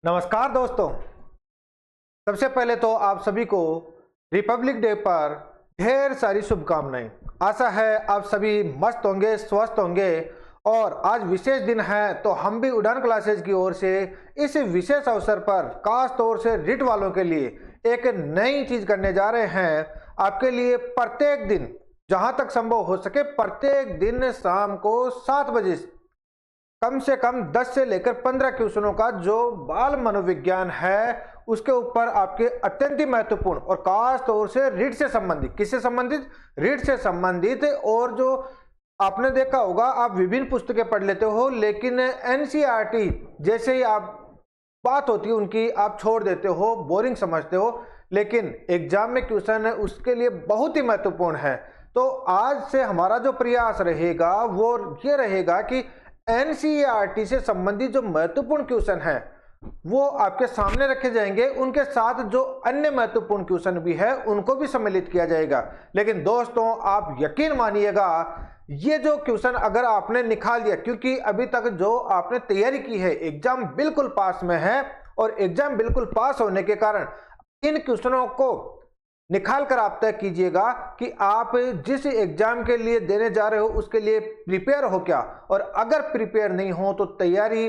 नमस्कार दोस्तों। सबसे पहले तो आप सभी को रिपब्लिक डे पर ढेर सारी शुभकामनाएं। आशा है आप सभी मस्त होंगे, स्वस्थ होंगे। और आज विशेष दिन है तो हम भी उड़ान क्लासेज की ओर से इस विशेष अवसर पर खास तौर से रिट वालों के लिए एक नई चीज करने जा रहे हैं। आपके लिए प्रत्येक दिन जहां तक संभव हो सके प्रत्येक दिन शाम को 7 बजे कम से कम 10 से लेकर 15 क्वेश्चनों का जो बाल मनोविज्ञान है उसके ऊपर आपके अत्यंत ही महत्वपूर्ण और खास तौर से रीड से संबंधित, किससे संबंधित, रीड से संबंधित। और जो आपने देखा होगा आप विभिन्न पुस्तकें पढ़ लेते हो, लेकिन एनसीईआरटी जैसे ही आप बात होती है उनकी आप छोड़ देते हो, बोरिंग समझते हो, लेकिन एग्जाम में क्वेश्चन है उसके लिए बहुत ही महत्वपूर्ण है। तो आज से हमारा जो प्रयास रहेगा वो ये रहेगा कि एनसीईआरटी से संबंधित जो महत्वपूर्ण क्वेश्चन है वो आपके सामने रखे जाएंगे, उनके साथ जो अन्य महत्वपूर्ण क्वेश्चन भी है उनको भी सम्मिलित किया जाएगा। लेकिन दोस्तों आप यकीन मानिएगा, ये जो क्वेश्चन अगर आपने निकाल दिया, क्योंकि अभी तक जो आपने तैयारी की है एग्जाम बिल्कुल पास में है, और एग्जाम बिल्कुल पास होने के कारण इन क्वेश्चनों को निकाल कर आप तय कीजिएगा कि आप जिस एग्जाम के लिए देने जा रहे हो उसके लिए प्रिपेयर हो क्या, और अगर प्रिपेयर नहीं हो तो तैयारी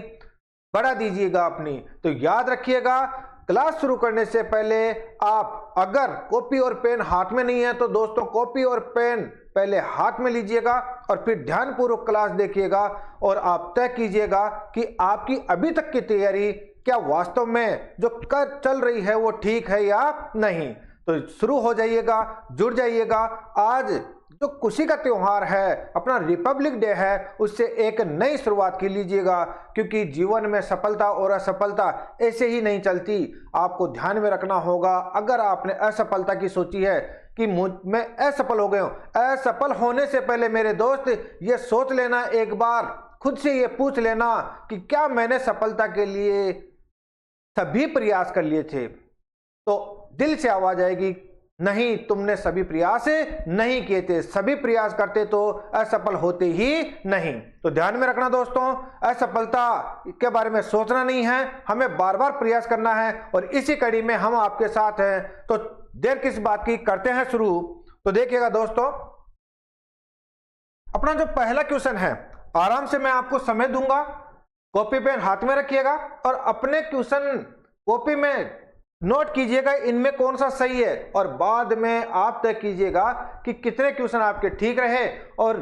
बढ़ा दीजिएगा अपनी। तो याद रखिएगा, क्लास शुरू करने से पहले आप अगर कॉपी और पेन हाथ में नहीं है तो दोस्तों कॉपी और पेन पहले हाथ में लीजिएगा और फिर ध्यानपूर्वक क्लास देखिएगा और आप तय कीजिएगा कि आपकी अभी तक की तैयारी क्या वास्तव में जो कर चल रही है वो ठीक है या नहीं। तो शुरू हो जाइएगा, जुड़ जाइएगा। आज जो खुशी का त्योहार है, अपना रिपब्लिक डे है, उससे एक नई शुरुआत की लीजिएगा, क्योंकि जीवन में सफलता और असफलता ऐसे ही नहीं चलती। आपको ध्यान में रखना होगा, अगर आपने असफलता की सोची है कि मैं असफल हो गया हूं, असफल होने से पहले मेरे दोस्त ये सोच लेना, एक बार खुद से ये पूछ लेना कि क्या मैंने सफलता के लिए सभी प्रयास कर लिए थे। तो दिल से आवाज आएगी, नहीं तुमने सभी प्रयास नहीं किए थे, सभी प्रयास करते तो असफल होते ही नहीं। तो ध्यान में रखना दोस्तों, असफलता के बारे में सोचना नहीं है, हमें बार बार प्रयास करना है, और इसी कड़ी में हम आपके साथ हैं। तो देर किस बात की, करते हैं शुरू। तो देखिएगा दोस्तों, अपना जो पहला क्वेश्चन है, आराम से मैं आपको समय दूंगा, कॉपी पेन हाथ में रखिएगा और अपने क्वेश्चन कॉपी में नोट कीजिएगा इनमें कौन सा सही है, और बाद में आप तय कीजिएगा कि कितने क्वेश्चन आपके ठीक रहे। और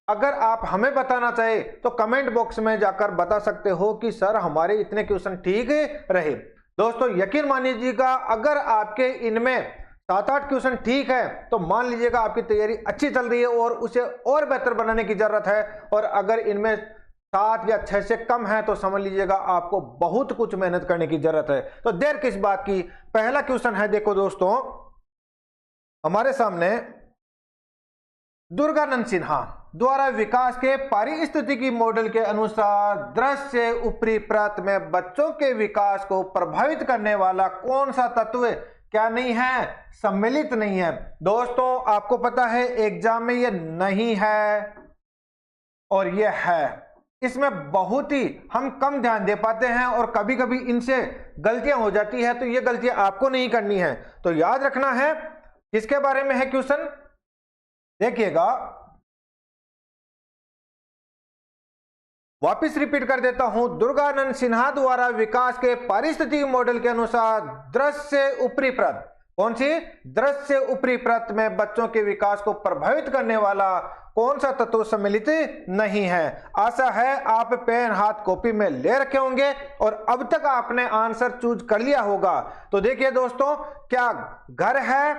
अगर आप हमें बताना चाहे तो कमेंट बॉक्स में जाकर बता सकते हो कि सर हमारे इतने क्वेश्चन ठीक रहे। दोस्तों यकीन मानिएगा, अगर आपके इनमें 7-8 क्वेश्चन ठीक है तो मान लीजिएगा आपकी तैयारी अच्छी चल रही है और उसे और बेहतर बनाने की जरूरत है, और अगर इनमें 7 या 6 से कम है तो समझ लीजिएगा आपको बहुत कुछ मेहनत करने की जरूरत है। तो देर किस बात की, पहला क्वेश्चन है, देखो दोस्तों हमारे सामने, दुर्गानंद सिन्हा द्वारा विकास के पारिस्थितिकी मॉडल के अनुसार दृश्य ऊपरी परत में बच्चों के विकास को प्रभावित करने वाला कौन सा तत्व क्या नहीं है, सम्मिलित नहीं है। दोस्तों आपको पता है एग्जाम में ये नहीं है और ये है, इसमें बहुत ही हम कम ध्यान दे पाते हैं और कभी कभी इनसे गलतियां हो जाती है, तो ये गलतियां आपको नहीं करनी है। तो याद रखना है किसके बारे में है क्वेश्चन, देखिएगा वापिस रिपीट कर देता हूं, दुर्गानंद सिन्हा द्वारा विकास के पारिस्थितिकी मॉडल के अनुसार दृश्य ऊपरी परत, कौन सी, दृश्य ऊपरी परत में बच्चों के विकास को प्रभावित करने वाला कौन सा तत्व सम्मिलित नहीं है। आशा है आप पेन हाथ कॉपी में ले रखे होंगे और अब तक आपने आंसर चूज कर लिया होगा। तो देखिए दोस्तों, क्या घर है,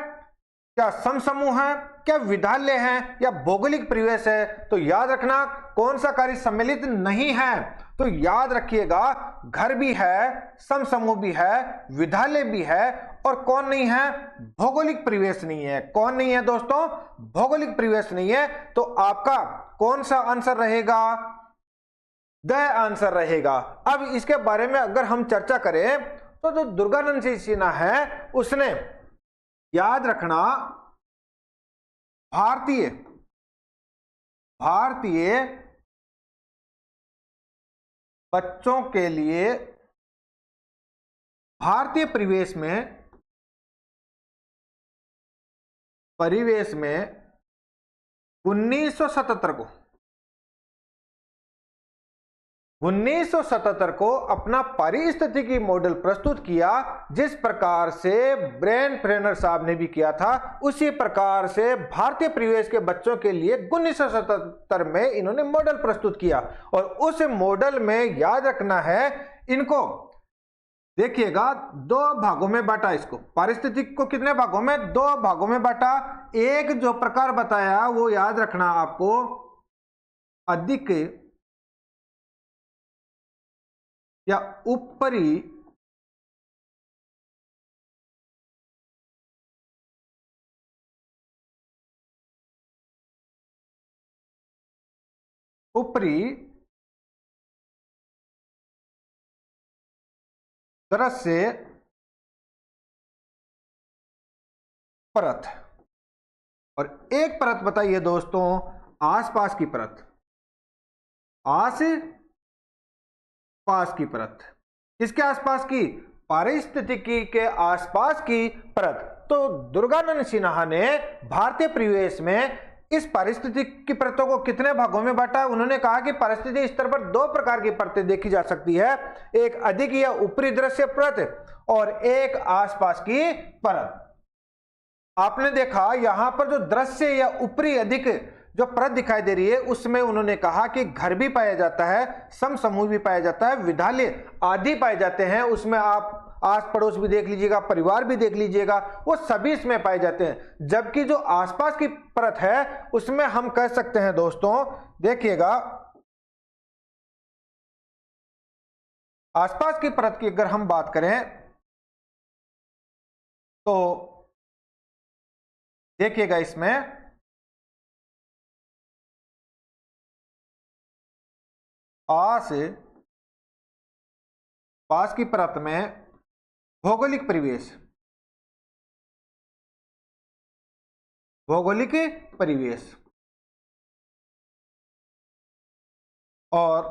क्या समसमूह है, क्या विद्यालय है, या भौगोलिक परिवेश है। तो याद रखना कौन सा कार्य सम्मिलित नहीं है। तो याद रखिएगा, घर भी है, समसमूह भी है, विद्यालय भी है, और कौन नहीं है, भौगोलिक परिवेश नहीं है। कौन नहीं है दोस्तों, भौगोलिक परिवेश नहीं है। तो आपका कौन सा आंसर रहेगा, द आंसर रहेगा। अब इसके बारे में अगर हम चर्चा करें तो जो दुर्गानंद सिन्हा है उसने, याद रखना, भारतीय बच्चों के लिए भारतीय परिवेश में 1977 को अपना पारिस्थितिकी मॉडल प्रस्तुत किया। जिस प्रकार से ब्रेन फ्रेनर साहब ने भी किया था, उसी प्रकार से भारतीय परिवेश के बच्चों के लिए 1977 में इन्होंने मॉडल प्रस्तुत किया। और उस मॉडल में याद रखना है, इनको देखिएगा दो भागों में बांटा। इसको पारिस्थितिक को कितने भागों में? दो भागों में बांटा। एक जो प्रकार बताया वो याद रखना आपको, अधिक या ऊपरी दृश्य परत, और एक परत बताइए दोस्तों, आसपास की परत। आस पास की परत। किसके आसपास की? पारिस्थितिकी के आसपास की परत। तो दुर्गानंद सिन्हा ने भारतीय परिवेश में इस पारिस्थितिक की परतों को कितने भागों में बांटा? उन्होंने कहा कि पारिस्थितिक स्तर पर दो प्रकार की परतें देखी जा सकती है, एक अधिक या ऊपरी दृश्य परत और एक आसपास की परत। आपने देखा यहां पर जो दृश्य या ऊपरी अधिक जो परत दिखाई दे रही है, उसमें उन्होंने कहा कि घर भी पाया जाता है, समूह भी पाया जाता है, विद्यालय आदि पाए जाते हैं। उसमें आप आस पड़ोस भी देख लीजिएगा, परिवार भी देख लीजिएगा, वो सभी इसमें पाए जाते हैं। जबकि जो आसपास की परत है उसमें हम कह सकते हैं दोस्तों, देखिएगा आसपास की परत की अगर हम बात करें तो देखिएगा इसमें आस पास की परत में भौगोलिक परिवेश, भौगोलिक परिवेश और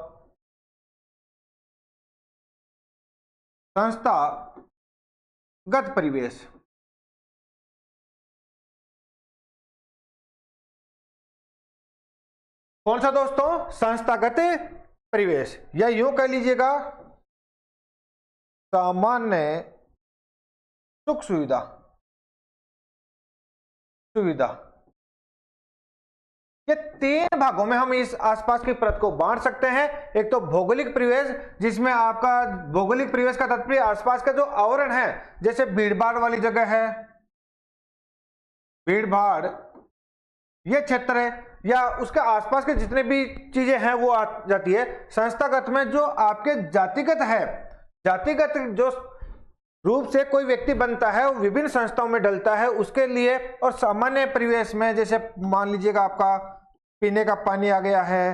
संस्थागत परिवेश। कौन सा दोस्तों? संस्थागत परिवेश, या यूं कह लीजिएगा सामान्य सुख सुविधा। ये तीन भागों में हम इस आसपास की परत को बांट सकते हैं। एक तो भौगोलिक परिवेश, जिसमें आपका भौगोलिक परिवेश का तात्पर्य आसपास का जो आवरण है, जैसे भीड़ भाड़ वाली जगह है, भीड़ भाड़ ये क्षेत्र है, या उसके आसपास के जितने भी चीजें हैं वो आ जाती है। संस्थागत में जो आपके जातिगत है, जातिगत जो रूप से कोई व्यक्ति बनता है वो विभिन्न संस्थाओं में डलता है उसके लिए। और सामान्य परिवेश में जैसे मान लीजिएगा आपका पीने का पानी आ गया है,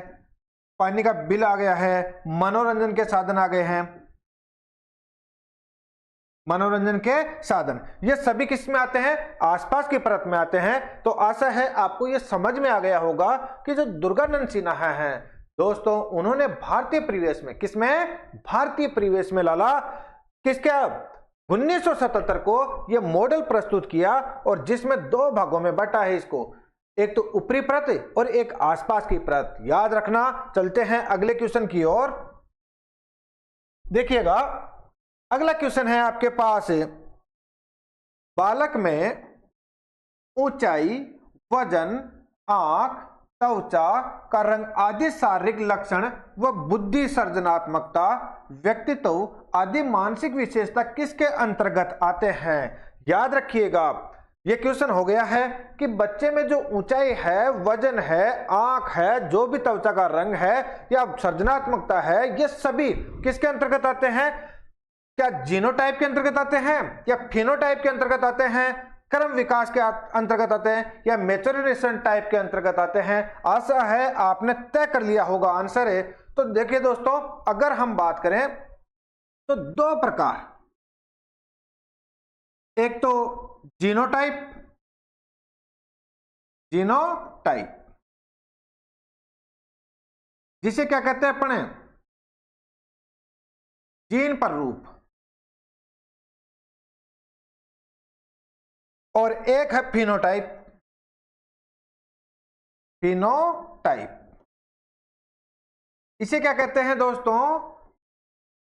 पानी का बिल आ गया है, मनोरंजन के साधन आ गए हैं, मनोरंजन के साधन, ये सभी किस में आते हैं? आसपास की परत में आते हैं। तो आशा है आपको ये समझ में आ गया होगा कि जो दुर्गानंद सिन्हा हैं दोस्तों, उन्होंने भारतीय परिवेश में, किसमें? भारतीय परिवेश में लाला किसके 1977 को यह मॉडल प्रस्तुत किया, और जिसमें दो भागों में बटा है इसको, एक तो ऊपरी परत और एक आसपास की परत। याद रखना। चलते हैं अगले क्वेश्चन की ओर। देखिएगा अगला क्वेश्चन है आपके पास, बालक में ऊंचाई, वजन, आंख, त्वचा का रंग आदि शारीरिक लक्षण व बुद्धि, सर्जनात्मकता, व्यक्तित्व आदि मानसिक विशेषता किसके अंतर्गत आते हैं? याद रखिएगा ये क्वेश्चन हो गया है कि बच्चे में जो ऊंचाई है, वजन है, आंख है, जो भी त्वचा का रंग है या सर्जनात्मकता है, ये सभी किसके अंतर्गत आते हैं? क्या जीनोटाइप के अंतर्गत आते हैं, या फिनोटाइप के अंतर्गत आते हैं, क्रम विकास के अंतर्गत आते हैं, या मैच्योरेशन टाइप के अंतर्गत आते हैं? आशा है आपने तय कर लिया होगा आंसर है। तो देखिए दोस्तों, अगर हम बात करें तो दो प्रकार, एक तो जीनोटाइप, जीनोटाइप जिसे क्या कहते हैं अपने? जीन पर रूप, और एक है फिनोटाइप। फिनोटाइप इसे क्या कहते हैं दोस्तों?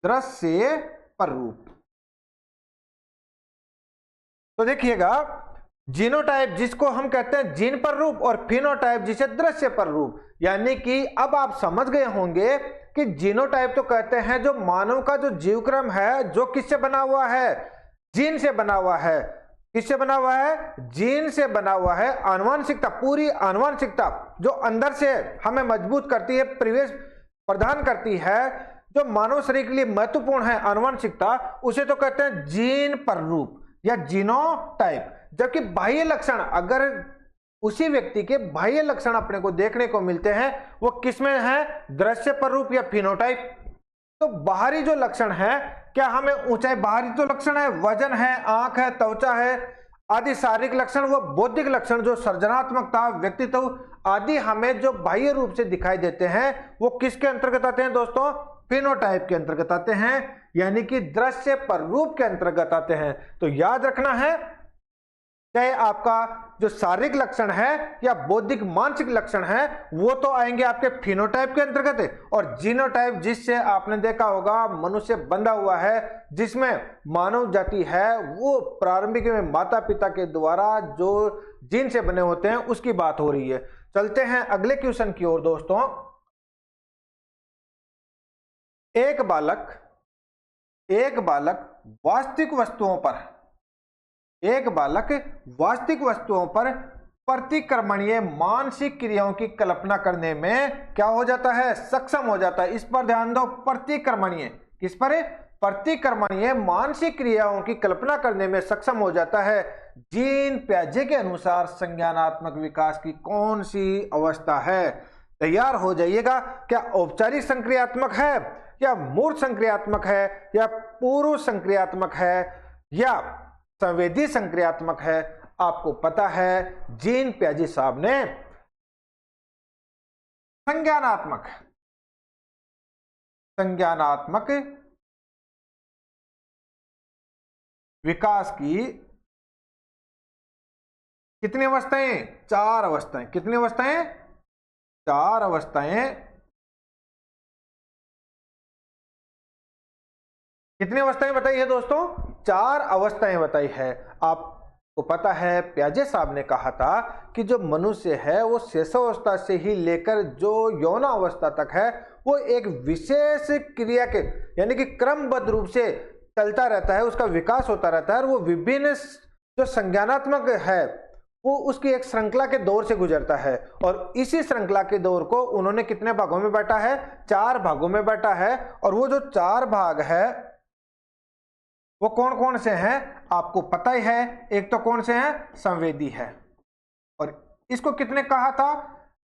दृश्य प्ररूप। तो देखिएगा, जीनोटाइप जिसको हम कहते हैं जीन प्ररूप और फिनोटाइप जिसे दृश्य प्ररूप, यानी कि अब आप समझ गए होंगे कि जीनोटाइप तो कहते हैं जो मानव का जो जीवक्रम है, जो किससे बना हुआ है? जीन से बना हुआ है। किससे बना हुआ है? जीन से बना हुआ है। आनुवंशिकता, पूरी आनुवंशिकता जो अंदर से हमें मजबूत करती है, परिवेश प्रदान करती है, जो मानव शरीर के लिए महत्वपूर्ण है आनुवंशिकता, उसे तो कहते हैं जीन प्ररूप या जीनोटाइप। जबकि बाह्य लक्षण, अगर उसी व्यक्ति के बाह्य लक्षण अपने को देखने को मिलते हैं, वो किसमें है? दृश्य प्ररूप या फिनोटाइप। तो बाहरी जो लक्षण है, क्या हमें ऊंचाई बाहरी जो लक्षण है, वजन है, आंख है, त्वचा है आदि शारीरिक लक्षण, वो बौद्धिक लक्षण जो सृजनात्मकता, व्यक्तित्व आदि हमें जो बाह्य रूप से दिखाई देते हैं, वो किसके अंतर्गत आते हैं दोस्तों? फिनोटाइप के अंतर्गत आते हैं, यानी कि दृश्य प्ररूप के अंतर्गत आते हैं। तो याद रखना है, चाहे आपका जो शारीरिक लक्षण है या बौद्धिक मानसिक लक्षण है, वो तो आएंगे आपके फिनोटाइप के अंतर्गत है। और जीनोटाइप जिससे आपने देखा होगा मनुष्य बंधा हुआ है, जिसमें मानव जाति है, वो प्रारंभिक में माता पिता के द्वारा जो जीन से बने होते हैं, उसकी बात हो रही है। चलते हैं अगले क्वेश्चन की ओर दोस्तों। एक बालक वास्तविक वस्तुओं पर प्रतिक्रमणीय मानसिक क्रियाओं की कल्पना करने में क्या हो जाता है? सक्षम हो जाता है। इस पर ध्यान दो, प्रतिक्रमणीय, किस पर? प्रतिक्रमणीय मानसिक क्रियाओं की कल्पना करने में सक्षम हो जाता है। जीन पियाजे के अनुसार संज्ञानात्मक विकास की कौन सी अवस्था है? तैयार हो जाइएगा। क्या औपचारिक संक्रियात्मक है, या मूर्त संक्रियात्मक है, या पूर्व संक्रियात्मक है, या संवेदी संक्रियात्मक है? आपको पता है जीन पियाजे साहब ने संज्ञानात्मक विकास की कितनी अवस्थाएं? 4 अवस्थाएं। कितनी अवस्थाएं? 4 अवस्थाएं। कितनी अवस्थाएं बताई है दोस्तों? 4 अवस्थाएं बताई है। आपको पता है पियाजे साहब ने कहा था कि जो मनुष्य है वो शेषावस्था से ही लेकर जो यौन अवस्था तक है, वो एक विशेष क्रिया के, यानी कि क्रमबद्ध रूप से चलता रहता है, उसका विकास होता रहता है, और वो विभिन्न जो संज्ञानात्मक है, वो उसकी एक श्रृंखला के दौर से गुजरता है। और इसी श्रृंखला के दौर को उन्होंने कितने भागों में बांटा है? 4 भागों में बांटा है। और वो जो 4 भाग है वो कौन कौन से हैं? आपको पता ही है। एक तो कौन से हैं? संवेदी है। और इसको कितने कहा था?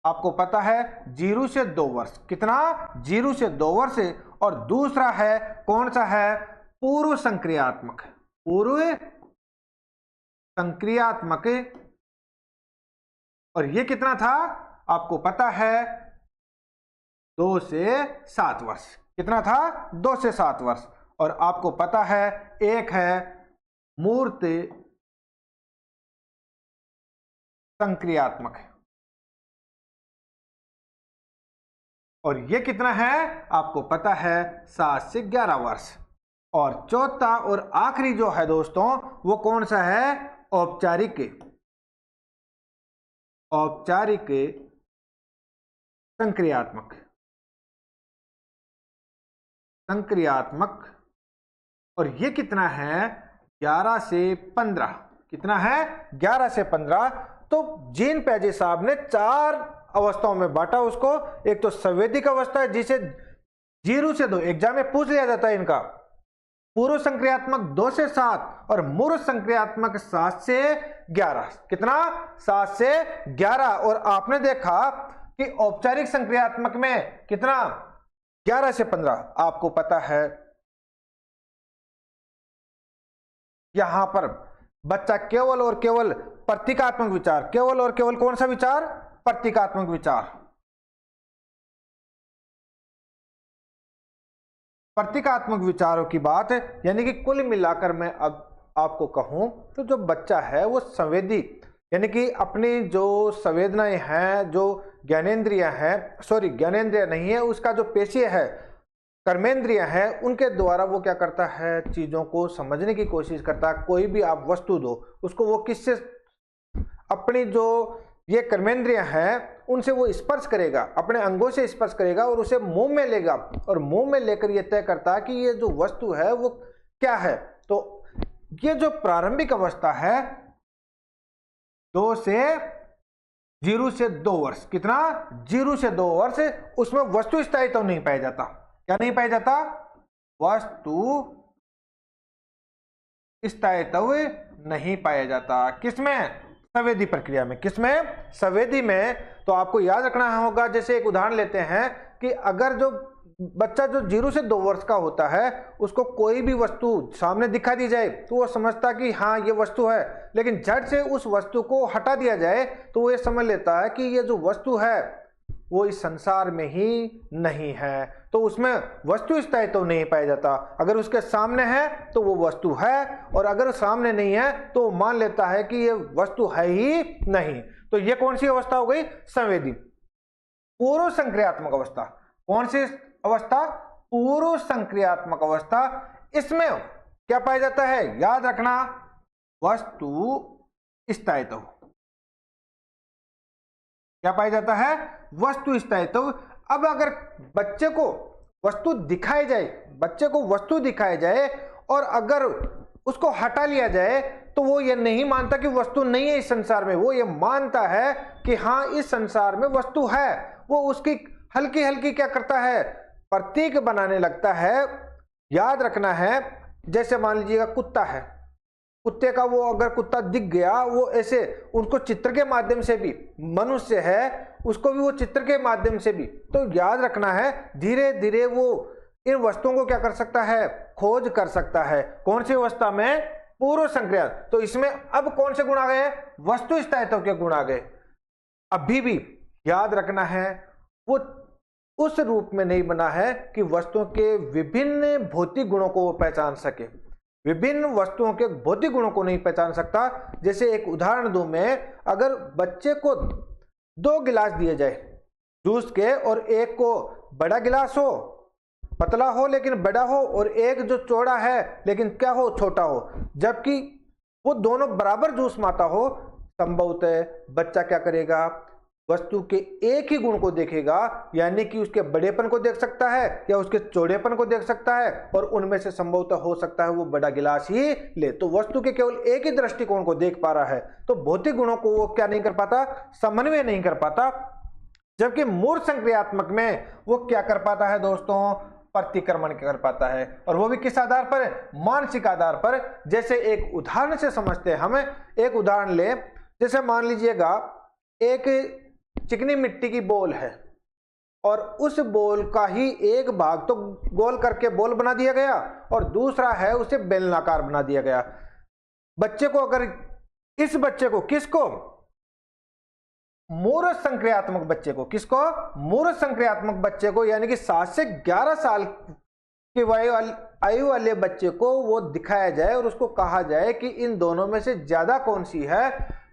आपको पता है 0 से 2 वर्ष। कितना? 0 से 2 वर्ष। और दूसरा है कौन सा है? पूर्व संक्रियात्मक। पूर्व संक्रियात्मक। और ये कितना था? आपको पता है 2 से 7 वर्ष। कितना था? 2 से 7 वर्ष। और आपको पता है एक है मूर्त संक्रियात्मक। और ये कितना है? आपको पता है 7 से 11 वर्ष। और चौथा और आखिरी जो है दोस्तों, वो कौन सा है? औपचारिक संक्रियात्मक। और ये कितना है? 11 से 15। कितना है? 11 से 15। तो जीन पियाजे साहब ने 4 अवस्थाओं में बांटा उसको। एक तो संवेदिक अवस्था है जिसे 0 से 2 एग्जाम में पूछ लिया जाता है इनका। पूर्व संक्रियात्मक 2 से 7 और मूर्त संक्रियात्मक 7 से 11। कितना? 7 से 11। और आपने देखा कि औपचारिक संक्रियात्मक में कितना? 11 से 15। आपको पता है यहां पर बच्चा केवल और केवल प्रतीकात्मक विचार, केवल और केवल कौन सा विचार? प्रतीकात्मक विचार। प्रतीकात्मक विचारों की बात, यानी कि कुल मिलाकर मैं अब आपको कहूं तो जो बच्चा है वो संवेदी, यानी कि अपनी जो संवेदनाएं हैं, जो ज्ञानेंद्रियां हैं, सॉरी ज्ञानेंद्रिय नहीं है, उसका जो पेशीय है, कर्मेंद्रियां हैं, उनके द्वारा वो क्या करता है, चीजों को समझने की कोशिश करता है। कोई भी आप वस्तु दो उसको, वो किससे, अपनी जो ये कर्मेंद्रियां हैं उनसे वो स्पर्श करेगा, अपने अंगों से स्पर्श करेगा और उसे मुंह में लेगा, और मुंह में लेकर ये तय करता है कि ये जो वस्तु है वो क्या है। तो ये जो प्रारंभिक अवस्था है 0 से 2 वर्ष, कितना, 0 से 2 वर्ष, उसमें वस्तु स्थायित्व नहीं पाया जाता। क्या नहीं पाया जाता, वस्तु स्थायित्व नहीं पाया जाता। किसमें, संवेदी प्रक्रिया में। किसमें, संवेदी में। तो आपको याद रखना होगा, जैसे एक उदाहरण लेते हैं कि अगर जो बच्चा जो 0 से 2 वर्ष का होता है उसको कोई भी वस्तु सामने दिखा दी जाए तो वो समझता कि हाँ ये वस्तु है, लेकिन झट से उस वस्तु को हटा दिया जाए तो वो ये समझ लेता है कि ये जो वस्तु है वो इस संसार में ही नहीं है, तो उसमें वस्तु स्थायित्व तो नहीं पाया जाता। अगर उसके सामने है तो वो वस्तु है, और अगर सामने नहीं है तो मान लेता है कि ये वस्तु है ही नहीं। तो ये कौन सी अवस्था हो गई, संवेदी। पूर्व संक्रियात्मक अवस्था, कौन सी अवस्था, पूर्व संक्रियात्मक अवस्था। इसमें क्या पाया जाता है, याद रखना, वस्तु स्थायित्व। क्या पाया जाता है, वस्तु स्थायित्व। अब अगर बच्चे को वस्तु दिखाई जाए, बच्चे को वस्तु दिखाई जाए और अगर उसको हटा लिया जाए तो वो ये नहीं मानता कि वस्तु नहीं है इस संसार में, वो ये मानता है कि हाँ इस संसार में वस्तु है। वो उसकी हल्की हल्की क्या करता है, प्रतीक बनाने लगता है। याद रखना है, जैसे मान लीजिएगा कुत्ता है, कुत्ते का वो अगर कुत्ता दिख गया, वो ऐसे उनको चित्र के माध्यम से भी, मनुष्य है उसको भी वो चित्र के माध्यम से भी, तो याद रखना है धीरे धीरे वो इन वस्तुओं को क्या कर सकता है, खोज कर सकता है। कौन सी अवस्था में, पूर्व संक्रिया। तो इसमें अब कौन से गुण आ गए, वस्तु स्थायित्व के गुण आ गए। अभी भी याद रखना है वो उस रूप में नहीं बना है कि वस्तुओं के विभिन्न भौतिक गुणों को वो पहचान सके, विभिन्न वस्तुओं के भौतिक गुणों को नहीं पहचान सकता। जैसे एक उदाहरण दूं मैं, अगर बच्चे को 2 गिलास दिए जाए जूस के, और एक को बड़ा गिलास हो, पतला हो लेकिन बड़ा हो, और एक जो चौड़ा है लेकिन क्या हो, छोटा हो, जबकि वो दोनों बराबर जूस माता हो, संभवतः बच्चा क्या करेगा, वस्तु के एक ही गुण को देखेगा, यानी कि उसके बड़ेपन को देख सकता है या उसके चौड़ेपन को देख सकता है, और उनमें से संभवतः हो सकता है वो बड़ा गिलास ही ले। तो वस्तु के केवल एक ही दृष्टिकोण को देख पा रहा है, तो भौतिक गुणों को वो क्या नहीं कर पाता, समन्वय नहीं कर पाता। जबकि मूर्त संक्रियात्मक में वो क्या कर पाता है दोस्तों, प्रतिक्रमण कर पाता है। और वो भी किस आधार पर, मानसिक आधार पर। जैसे एक उदाहरण से समझते हैं, हमें एक उदाहरण ले, जैसे मान लीजिएगा एक चिकनी मिट्टी की बॉल है और उस बॉल का ही एक भाग तो गोल करके बॉल बना दिया गया और दूसरा है उसे बेलनाकार बना दिया गया। बच्चे को अगर, इस बच्चे को, किसको, मूर्त संक्रियात्मक बच्चे को, किसको, मूर्त संक्रियात्मक बच्चे को, यानी कि 7 से 11 साल की आयु वाले बच्चे को वो दिखाया जाए और उसको कहा जाए कि इन दोनों में से ज्यादा कौन सी है,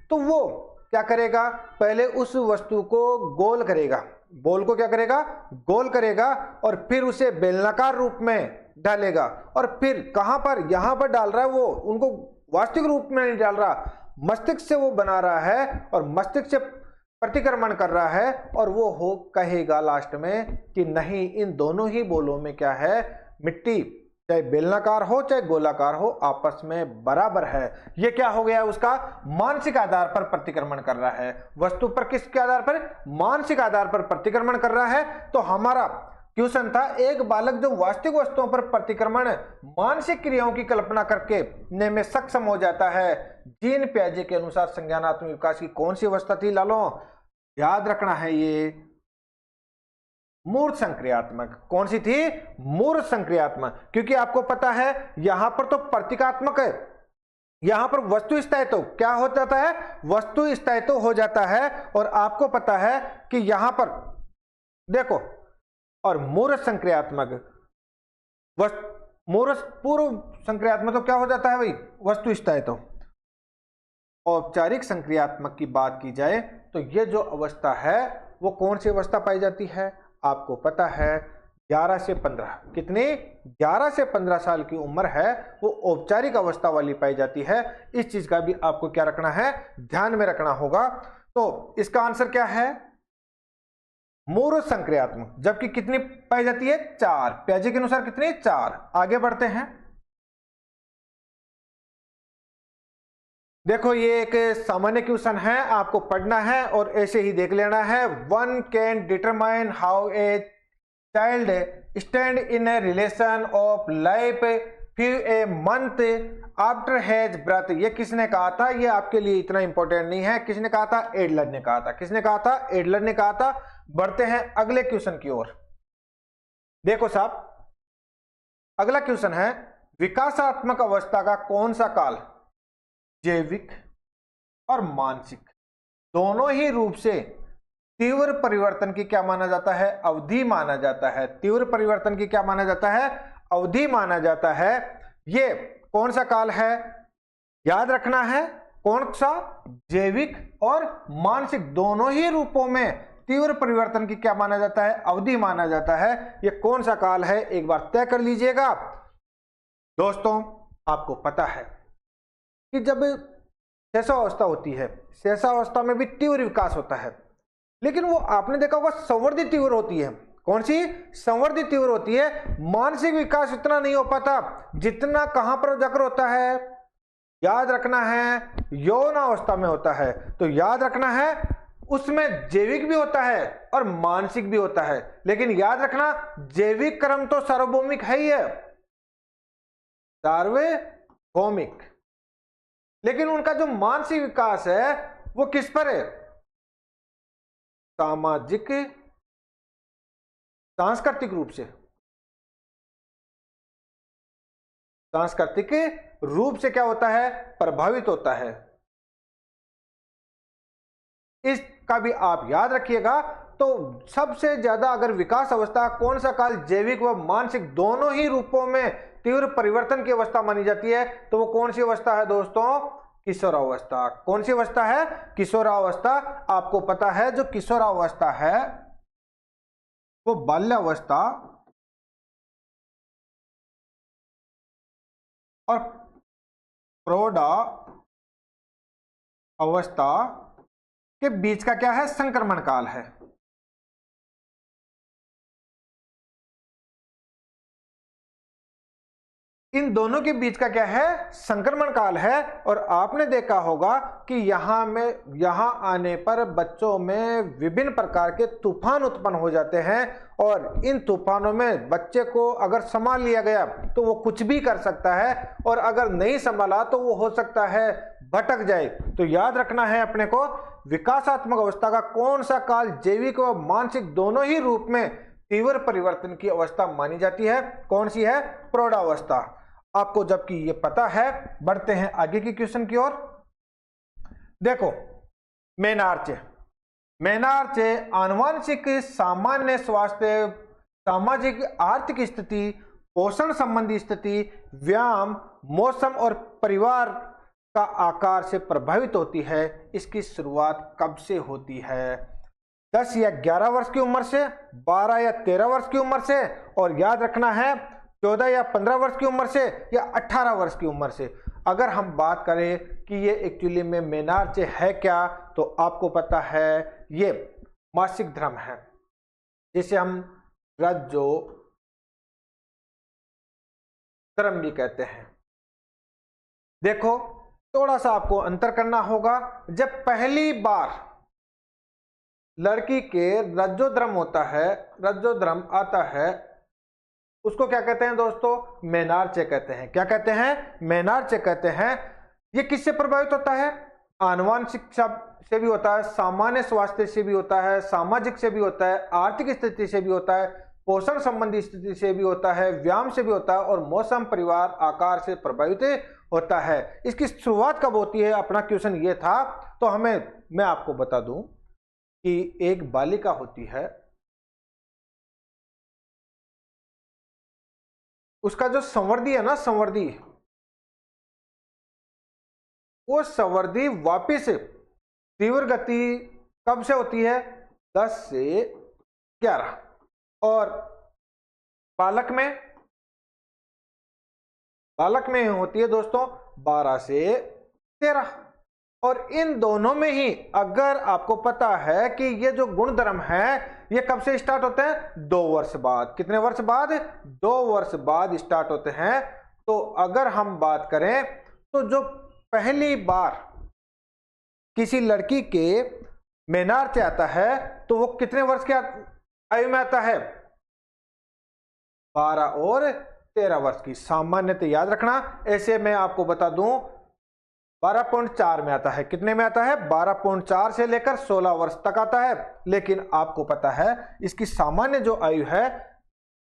तो वो क्या करेगा, पहले उस वस्तु को गोल करेगा, बॉल को क्या करेगा, गोल करेगा, और फिर उसे बेलनाकार रूप में डालेगा, और फिर कहां पर, यहां पर डाल रहा है वो, उनको वास्तविक रूप में नहीं डाल रहा, मस्तिष्क से वो बना रहा है और मस्तिष्क से प्रतिक्रमण कर रहा है, और वो हो कहेगा लास्ट में कि नहीं, इन दोनों ही बॉलों में क्या है, मिट्टी, चाहे बेलनाकार हो चाहे गोलाकार हो, आपस में बराबर है। ये क्या हो गया, उसका मानसिक आधार पर प्रतिक्रमण कर रहा है। वस्तु पर किसके आधार पर, मानसिक आधार पर प्रतिक्रमण कर रहा है। तो हमारा क्वेश्चन था, एक बालक जो वास्तविक वस्तुओं पर प्रतिक्रमण मानसिक क्रियाओं की कल्पना करके ने में सक्षम हो जाता है, जीन पियाजे के अनुसार संज्ञानात्मक विकास की कौन सी अवस्था थी लालो, याद रखना है ये मूर्त संक्रियात्मक। कौन सी थी, मूर्त संक्रियात्मक। क्योंकि आपको पता है यहां पर तो प्रतीकात्मक है, यहां पर वस्तु स्थायित्व क्या हो जाता है, वस्तु स्थायित्व हो जाता है। और आपको पता है कि यहां पर देखो, और मूर्त संक्रियात्मक पूर्व संक्रियात्मक तो क्या हो जाता है भाई, वस्तुनिष्ठ है। तो औपचारिक संक्रियात्मक की बात की जाए तो ये जो अवस्था है वो कौन सी अवस्था पाई जाती है, आपको पता है 11 से 15, कितनी 11 से 15 साल की उम्र है वो औपचारिक अवस्था वाली पाई जाती है। इस चीज का भी आपको क्या रखना है, ध्यान में रखना होगा। तो इसका आंसर क्या है, मूर्व संक्रियात्मक, जबकि कितनी पाई जाती है, 4। पियाजे के अनुसार कितनी, 4। आगे बढ़ते हैं। देखो ये एक सामान्य क्वेश्चन है, आपको पढ़ना है और ऐसे ही देख लेना है। One can determine how a child stand in a relation of life few a month after has birth. ये किसने कहा था, ये आपके लिए इतना इंपॉर्टेंट नहीं है। किसने कहा था, एडलर ने कहा था। किसने कहा था, एडलर ने कहा था। बढ़ते हैं अगले क्वेश्चन की ओर। देखो साहब, अगला क्वेश्चन है, विकासात्मक अवस्था का कौन सा काल जैविक और मानसिक दोनों ही रूप से तीव्र परिवर्तन की क्या माना जाता है, अवधि माना जाता है। तीव्र परिवर्तन की क्या माना जाता है, अवधि माना जाता है। ये कौन सा काल है, याद रखना है, कौन सा, जैविक और मानसिक दोनों ही रूपों में तीव्र परिवर्तन की क्या माना जाता है, अवधि माना जाता है। ये कौन सा काल है, एक बार तय कर लीजिएगा। दोस्तों आपको पता है कि जब शेषावस्था होती है, शेषावस्था में भी तीव्र विकास होता है, लेकिन वो आपने देखा होगा संवर्धित तीव्र होती है। कौन सी, संवर्धित तीव्र होती है। मानसिक विकास इतना नहीं हो पाता जितना कहां पर जाकर होता है, याद रखना है, यौन अवस्था में होता है। तो याद रखना है उसमें जैविक भी होता है और मानसिक भी होता है, लेकिन याद रखना जैविक क्रम तो सार्वभौमिक है ही है, सार्वभौमिक, लेकिन उनका जो मानसिक विकास है वो किस पर है, सामाजिक सांस्कृतिक रूप से, सांस्कृतिक रूप से क्या होता है, प्रभावित होता है। इसका भी आप याद रखिएगा। तो सबसे ज्यादा अगर विकास अवस्था कौन सा काल जैविक व मानसिक दोनों ही रूपों में तीव्र परिवर्तन की अवस्था मानी जाती है, तो वो कौन सी अवस्था है दोस्तों, किशोरावस्था। कौन सी अवस्था है, किशोरावस्था। आपको पता है जो किशोरावस्था है वो बाल्यावस्था और प्रौढ़ा अवस्था के बीच का क्या है, संक्रमण काल है। इन दोनों के बीच का क्या है, संक्रमण काल है। और आपने देखा होगा कि यहां आने पर बच्चों में विभिन्न प्रकार के तूफान उत्पन्न हो जाते हैं, और इन तूफानों में बच्चे को अगर संभाल लिया गया तो वो कुछ भी कर सकता है, और अगर नहीं संभाला तो वो हो सकता है भटक जाए। तो याद रखना है अपने को, विकासात्मक अवस्था का कौन सा काल जैविक व मानसिक दोनों ही रूप में तीव्र परिवर्तन की अवस्था मानी जाती है, कौन सी है, प्रौढ़ावस्था। आपको जबकि ये पता है, बढ़ते हैं आगे की क्वेश्चन की ओर। देखो मेनार्चे, मेनार्चे आनुवांशिक सामान्य स्वास्थ्य, सामाजिक आर्थिक स्थिति, पोषण संबंधी स्थिति, व्यायाम, मौसम और परिवार का आकार से प्रभावित होती है। इसकी शुरुआत कब से होती है, 10 या 11 वर्ष की उम्र से, 12 या 13 वर्ष की उम्र से, और याद रखना है 14 या 15 वर्ष की उम्र से, या 18 वर्ष की उम्र से। अगर हम बात करें कि ये एक्चुअली में मेनार्चे है क्या, तो आपको पता है ये मासिक धर्म है, जिसे हम रज्जो धर्म भी कहते हैं। देखो थोड़ा सा आपको अंतर करना होगा। जब पहली बार लड़की के रज्जोद्रम होता है, रज्जोद्रम आता है, उसको क्या कहते हैं दोस्तों, मेनार्चे कहते हैं। क्या कहते हैं, मेनार्चे कहते हैं। ये किससे प्रभावित होता है, आनुवांशिक से भी होता है, सामान्य स्वास्थ्य से भी होता है, सामाजिक से भी होता है, आर्थिक स्थिति से भी होता है, पोषण संबंधी स्थिति से भी होता है, व्यायाम से भी होता है, और मौसम, परिवार, आकार से प्रभावित होता है। इसकी शुरुआत कब होती है, अपना क्वेश्चन ये था। तो मैं आपको बता दूं कि एक बालिका होती है, उसका जो संवर्धी है ना, संवर्धी, वो संवर्धी वापिस तीव्र गति कब से होती है? 10 से 11। और बालक में होती है दोस्तों 12 से 13। और इन दोनों में ही अगर आपको पता है कि ये जो गुणधर्म है ये कब से स्टार्ट होते हैं? 2 वर्ष बाद। कितने वर्ष बाद? 2 वर्ष बाद स्टार्ट होते हैं। तो अगर हम बात करें तो जो पहली बार किसी लड़की के मेनार्च आता है तो वो कितने वर्ष के आयु में आता है? 12 और 13 वर्ष की। सामान्यतः याद रखना, ऐसे मैं आपको बता दूं 12.4 में आता है। कितने में आता है? 12.4 से लेकर 16 वर्ष तक आता है। लेकिन आपको पता है इसकी सामान्य जो आयु है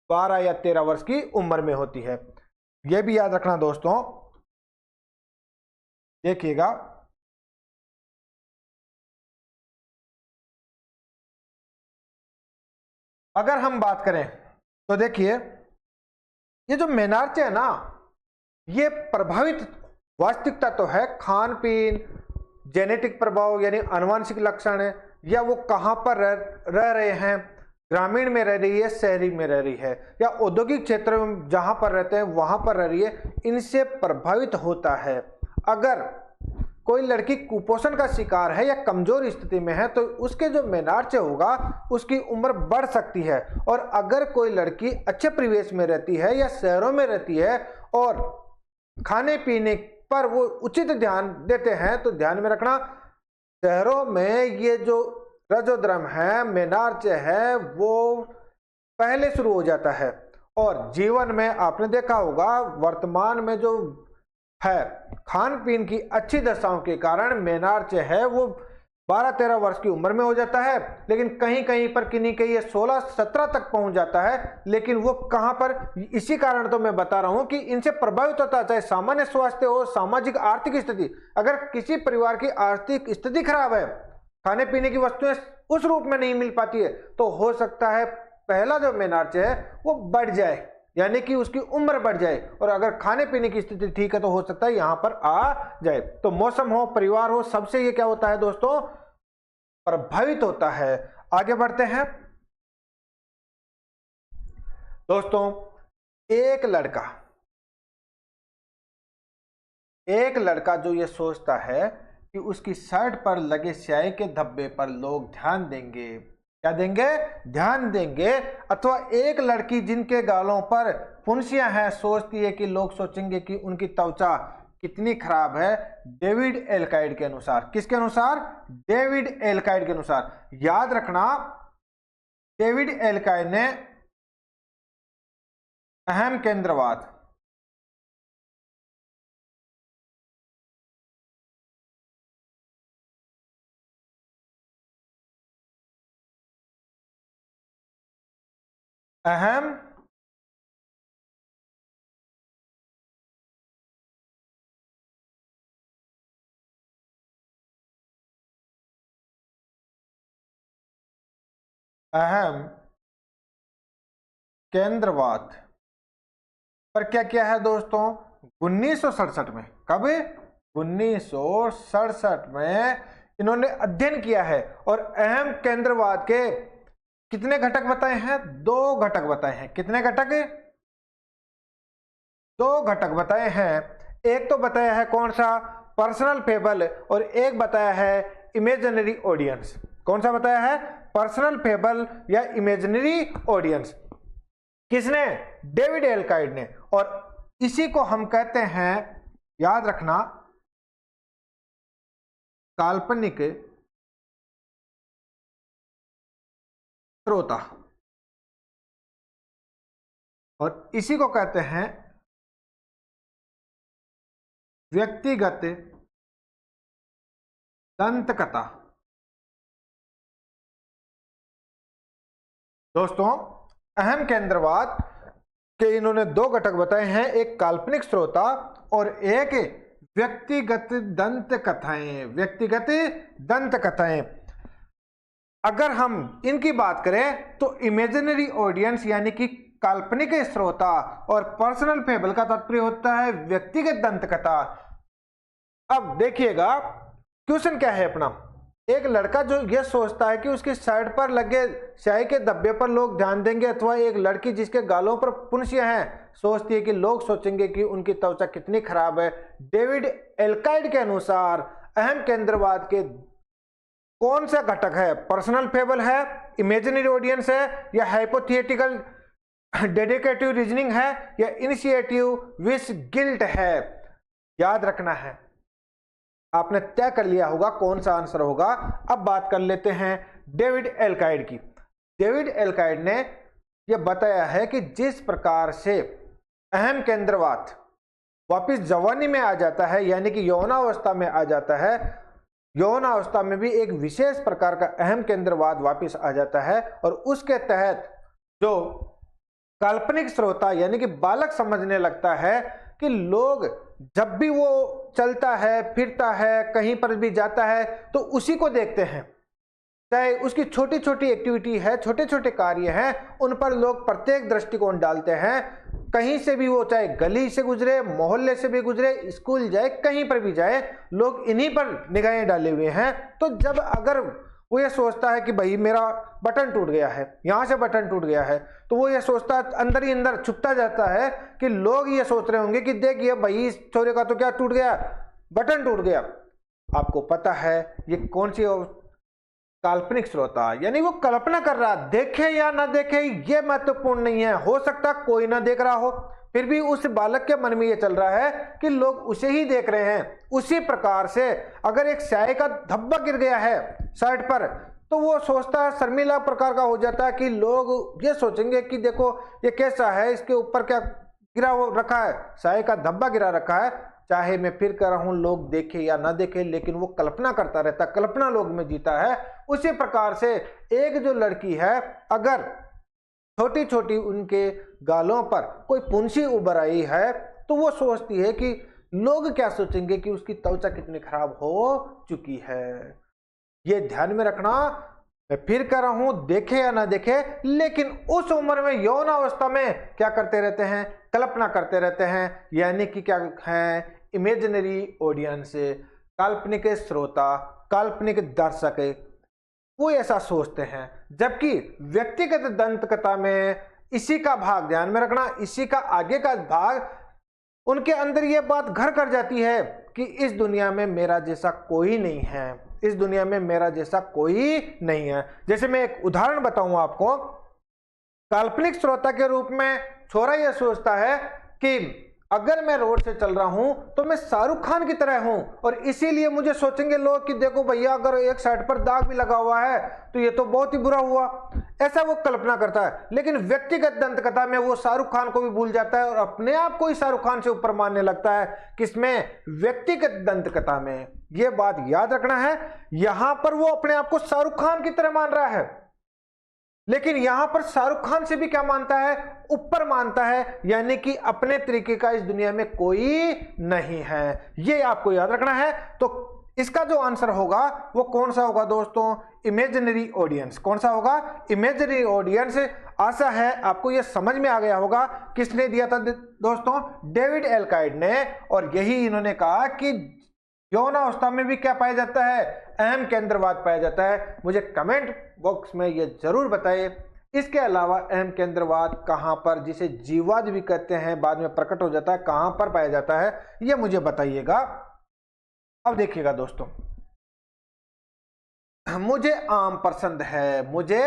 12 या 13 वर्ष की उम्र में होती है। यह भी याद रखना दोस्तों। देखिएगा, अगर हम बात करें तो देखिए ये जो मेनार्च है ना, ये प्रभावित वास्तविकता तो है खान पीन, जेनेटिक प्रभाव यानी आनुवंशिक लक्षण, या वो कहां पर रह रहे हैं, ग्रामीण में रह रही है, शहरी में रह रही है, या औद्योगिक क्षेत्र में जहां पर रहते हैं वहां पर रह रही है, इनसे प्रभावित होता है। अगर कोई लड़की कुपोषण का शिकार है या कमजोर स्थिति में है तो उसके जो मेनार्च होगा उसकी उम्र बढ़ सकती है। और अगर कोई लड़की अच्छे परिवेश में रहती है या शहरों में रहती है और खाने पीने पर वो उचित ध्यान देते हैं तो ध्यान में रखना शहरों में ये जो रजोद्रम है, मेनार्च है, वो पहले शुरू हो जाता है। और जीवन में आपने देखा होगा वर्तमान में जो है खान पीन की अच्छी दशाओं के कारण मेनार्च है वो 12-13 वर्ष की उम्र में हो जाता है। लेकिन कहीं कहीं पर किन्हीं के ये 16-17 तक पहुंच जाता है। लेकिन वो कहां पर? इसी कारण तो मैं बता रहा हूं कि इनसे प्रभावित होता है, चाहे सामान्य स्वास्थ्य हो, सामाजिक आर्थिक स्थिति। अगर किसी परिवार की आर्थिक स्थिति खराब है, खाने पीने की वस्तुएं उस रूप में नहीं मिल पाती है, तो हो सकता है पहला जो मेनार्च है वो बढ़ जाए, यानी कि उसकी उम्र बढ़ जाए। और अगर खाने पीने की स्थिति ठीक है तो हो सकता है यहां पर आ जाए। तो मौसम हो, परिवार हो, सबसे ये क्या होता है दोस्तों? प्रभावित होता है। आगे बढ़ते हैं दोस्तों। एक लड़का जो ये सोचता है कि उसकी शर्ट पर लगे स्याही के धब्बे पर लोग ध्यान देंगे, क्या देंगे? ध्यान देंगे। अथवा एक लड़की जिनके गालों पर फुंसियां हैं सोचती है कि लोग सोचेंगे कि उनकी त्वचा कितनी खराब है। डेविड एल्काइड के अनुसार, किसके अनुसार? डेविड एल्काइड के अनुसार। याद रखना डेविड एल्काइड ने अहम केंद्रवाद, अहम अहम केंद्रवाद पर क्या किया है दोस्तों? 1967 में। कब? 1967 में इन्होंने अध्ययन किया है। और अहम केंद्रवाद के कितने घटक बताए हैं? 2 घटक बताए हैं। कितने घटक? 2 घटक बताए हैं। एक तो बताया है कौन सा? Personal fable. और एक बताया है इमेजिनरी ऑडियंस। कौन सा बताया है? पर्सनल फेबल या इमेजिनरी ऑडियंस। किसने? डेविड एल्काइड ने। और इसी को हम कहते हैं, याद रखना, काल्पनिक श्रोता। और इसी को कहते हैं व्यक्तिगत दंतकथा। दोस्तों अहम केंद्रवाद के इन्होंने 2 घटक बताए हैं, एक काल्पनिक श्रोता और एक व्यक्तिगत दंत कथाएं। व्यक्तिगत दंत कथाएं। अगर हम इनकी बात करें तो इमेजिनरी ऑडियंस यानी कि काल्पनिक श्रोता और पर्सनल फेबल का तात्पर्य होता है व्यक्तिगत दंत कथा। अब देखिएगा क्वेश्चन क्या है अपना। एक लड़का जो यह सोचता है कि उसकी शर्ट पर लगे स्याही के धब्बे पर लोग ध्यान देंगे, अथवा एक लड़की जिसके गालों पर पुंसियां हैं सोचती है कि लोग सोचेंगे कि उनकी त्वचा कितनी खराब है। डेविड एल्काइड के अनुसार अहम केंद्रवाद के कौन सा घटक है? पर्सनल फेबल है, इमेजिनरी ऑडियंस है, या हाइपोथेटिकल डेडिकेटिव रीजनिंग है, या इनिशिएटिव विश गिल्ट है? याद रखना है, आपने तय कर लिया होगा कौन सा आंसर होगा। अब बात कर लेते हैं डेविड एल्काइड की। डेविड एल्काइड ने यह बताया है कि जिस प्रकार से अहम केंद्रवाद वापिस जवानी में आ जाता है, यानी कि यौनावस्था में आ जाता है, यौनावस्था में भी एक विशेष प्रकार का अहम केंद्रवाद वापिस आ जाता है, और उसके तहत जो काल्पनिक श्रोता यानी कि बालक समझने लगता है कि लोग जब भी वो चलता है, फिरता है, कहीं पर भी जाता है तो उसी को देखते हैं, चाहे उसकी छोटी छोटी एक्टिविटी है, छोटे छोटे कार्य हैं, उन पर लोग प्रत्येक दृष्टिकोण डालते हैं। कहीं से भी वो, चाहे गली से गुजरे, मोहल्ले से भी गुजरे, स्कूल जाए, कहीं पर भी जाए, लोग इन्हीं पर निगाहें डाले हुए हैं। तो जब अगर वो ये सोचता है कि भाई मेरा बटन टूट गया है, यहां से बटन टूट गया है, तो वो ये सोचता है, अंदर ही अंदर छुपता जाता है कि लोग ये सोच रहे होंगे कि देख ये भाई इस छोरे का तो क्या टूट गया, बटन टूट गया। आपको पता है ये कौन सी काल्पनिक श्रोता, यानी वो कल्पना कर रहा, देखे या ना देखे ये महत्वपूर्ण नहीं है। हो सकता कोई ना देख रहा हो, फिर भी उस बालक के मन में ये चल रहा है कि लोग उसे ही देख रहे हैं। उसी प्रकार से अगर एक स्याही का धब्बा गिर गया है शर्ट पर, तो वो सोचता है, शर्मीला प्रकार का हो जाता है कि लोग ये सोचेंगे कि देखो ये कैसा है, इसके ऊपर क्या गिरा रखा है, स्याही का धब्बा गिरा रखा है। चाहे मैं फिर कह रहा हूं लोग देखे या ना देखे, लेकिन वो कल्पना करता रहता, कल्पना लोग में जीता है। उसी प्रकार से एक जो लड़की है, अगर छोटी छोटी उनके गालों पर कोई पुंसी उभर आई है, तो वो सोचती है कि लोग क्या सोचेंगे कि उसकी त्वचा कितनी खराब हो चुकी है। ये ध्यान में रखना, मैं फिर कह रहा हूं देखे या ना देखे, लेकिन उस उम्र में यौनावस्था में क्या करते रहते हैं, कल्पना करते रहते हैं, यानी कि क्या है, इमेजिनरी ऑडियंस, काल्पनिक श्रोता, काल्पनिक दर्शक, वो ऐसा सोचते हैं। जबकि व्यक्तिगत दंत कथा में इसी का भाग, ध्यान में रखना, इसी का आगे का भाग, उनके अंदर ये बात घर कर जाती है कि इस दुनिया में मेरा जैसा कोई नहीं है, इस दुनिया में मेरा जैसा कोई नहीं है। जैसे मैं एक उदाहरण बताऊं आपको, काल्पनिक श्रोता के रूप में छोरा यह सोचता है कि अगर मैं रोड से चल रहा हूं तो मैं शाहरुख खान की तरह हूं, और इसीलिए मुझे सोचेंगे लोग कि देखो भैया अगर एक शर्ट पर दाग भी लगा हुआ है तो ये तो बहुत ही बुरा हुआ, ऐसा वो कल्पना करता है। लेकिन व्यक्तिगत दंत कथा में वो शाहरुख खान को भी भूल जाता है और अपने आप को ही शाहरुख खान से ऊपर मानने लगता है। किसमें? व्यक्तिगत दंत कथा में। यह बात याद रखना है, यहां पर वो अपने आप को शाहरुख खान की तरह मान रहा है, लेकिन यहां पर शाहरुख खान से भी क्या मानता है, ऊपर मानता है, यानी कि अपने तरीके का इस दुनिया में कोई नहीं है। यह आपको याद रखना है। तो इसका जो आंसर होगा वो कौन सा होगा दोस्तों? Imaginary audience. कौन सा होगा? Imaginary audience. आशा है आपको यह समझ में आ गया होगा। किसने दिया था दोस्तों? डेविड एल्काइड ने। और यही इन्होंने कहा कि यौनावस्था में भी क्या पाया जाता है? अहम केंद्रवाद पाया जाता है। मुझे कमेंट बॉक्स में ये जरूर बताइए, इसके अलावा अहम केंद्रवाद कहां पर, जिसे जीववाद भी कहते हैं, बाद में प्रकट हो जाता है, कहां पर पाया जाता है, ये मुझे बताइएगा। अब देखिएगा दोस्तों, मुझे आम पसंद है, मुझे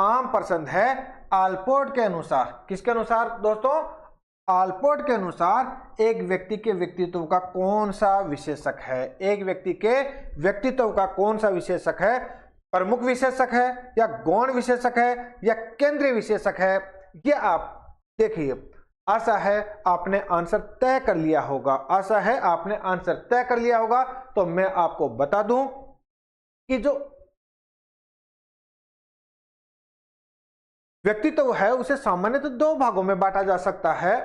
आम पसंद है आलपोर्ट के अनुसार। किसके अनुसार दोस्तों? आलपोर्ट के अनुसार एक व्यक्ति के व्यक्तित्व का कौन सा विशेषक है, एक व्यक्ति के व्यक्तित्व का कौन सा विशेषक है? प्रमुख विशेषक है या गौण विशेषक है या केंद्रीय विशेषक है? ये आप देखिए। आशा है आपने आंसर तय कर लिया होगा, आशा है आपने आंसर तय कर लिया होगा। तो मैं आपको बता दूं कि जो व्यक्तित्व है उसे सामान्यतः दो भागों में बांटा जा सकता है,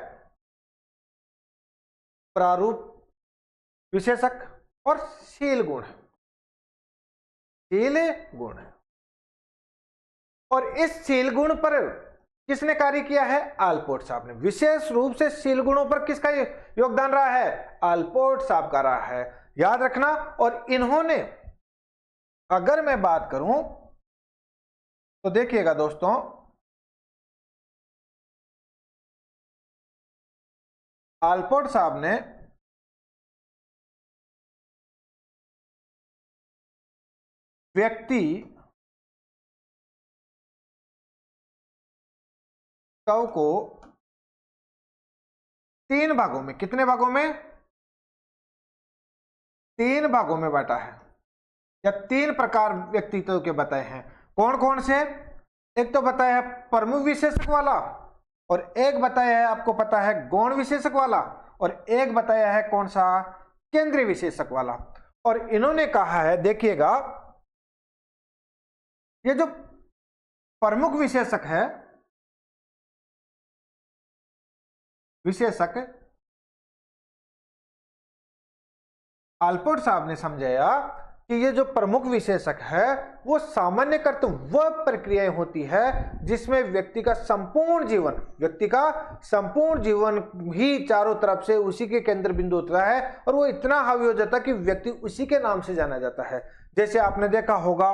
प्रारूप विशेषक और शील गुण। शील गुण। और इस शील गुण पर किसने कार्य किया है? आलपोर्ट साहब ने। विशेष रूप से शील गुणों पर किसका योगदान रहा है? आलपोर्ट साहब का रहा है, याद रखना। और इन्होंने, अगर मैं बात करूं तो देखिएगा दोस्तों, आलपोर्ट साहब ने व्यक्ति को 3 भागों में, कितने भागों में? 3 भागों में बांटा है, या 3 प्रकार व्यक्तित्व के बताए हैं। कौन कौन से? एक तो बताया है प्रमुख विशेषक वाला, और एक बताया है, आपको पता है, गौण विशेषक वाला, और एक बताया है कौन सा? केंद्रीय विशेषक वाला। और इन्होंने कहा है, देखिएगा, ये जो प्रमुख विशेषक है, विशेषक, आलपोर्ट साहब ने समझाया कि ये जो प्रमुख विशेषक है वो सामान्य कर्त वह प्रक्रियाएं होती है जिसमें व्यक्ति का संपूर्ण जीवन ही चारों तरफ से उसी के केंद्र बिंदु होता है, और वो इतना हावी हो जाता है कि व्यक्ति उसी के नाम से जाना जाता है। जैसे आपने देखा होगा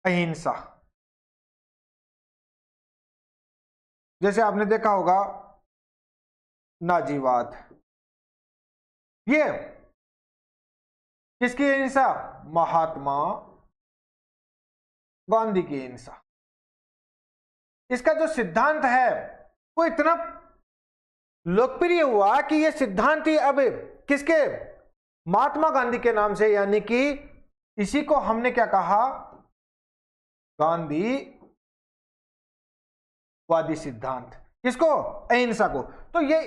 अहिंसा, जैसे आपने देखा होगा नाजीवाद। ये किसकी अहिंसा? महात्मा गांधी की अहिंसा। इसका जो सिद्धांत है वो इतना लोकप्रिय हुआ कि ये सिद्धांत ही अब किसके? महात्मा गांधी के नाम से, यानी कि इसी को हमने क्या कहा? गांधी वादी सिद्धांत। किसको? अहिंसा को। तो ये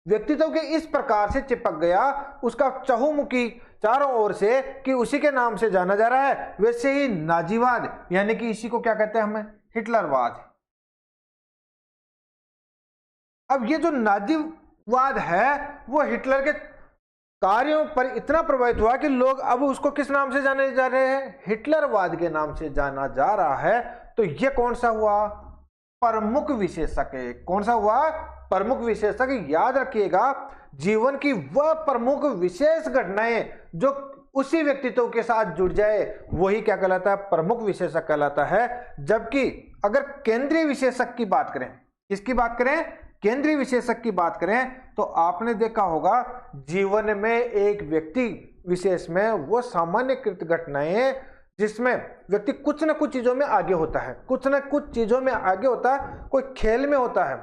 व्यक्तित्व के इस प्रकार से चिपक गया उसका चहुमुखी चारों ओर से कि उसी के नाम से जाना जा रहा है। वैसे ही नाजीवाद, यानी कि इसी को क्या कहते हैं हमें? हिटलरवाद। अब ये जो नाजीवाद है वो हिटलर के कार्यों पर इतना प्रभावित हुआ कि लोग अब उसको किस नाम से जाने जा रहे हैं? हिटलरवाद के नाम से जाना जा रहा है। तो ये कौन सा हुआ? प्रमुख विशेषक है। कौन सा हुआ? प्रमुख विशेषक। याद रखिएगा, जीवन की वह प्रमुख विशेष घटनाएं जो उसी व्यक्तित्व के साथ जुड़ जाए वही क्या कहलाता है? प्रमुख विशेषक कहलाता है। जबकि अगर केंद्रीय विशेषक की बात करें, किसकी बात करें? केंद्रीय विशेषक की बात करें तो आपने देखा होगा जीवन में एक व्यक्ति विशेष में वो सामान्यकृत घटनाएं जिसमें व्यक्ति कुछ न कुछ चीजों में आगे होता है, कुछ न कुछ चीजों में आगे होता है। कोई खेल में होता है,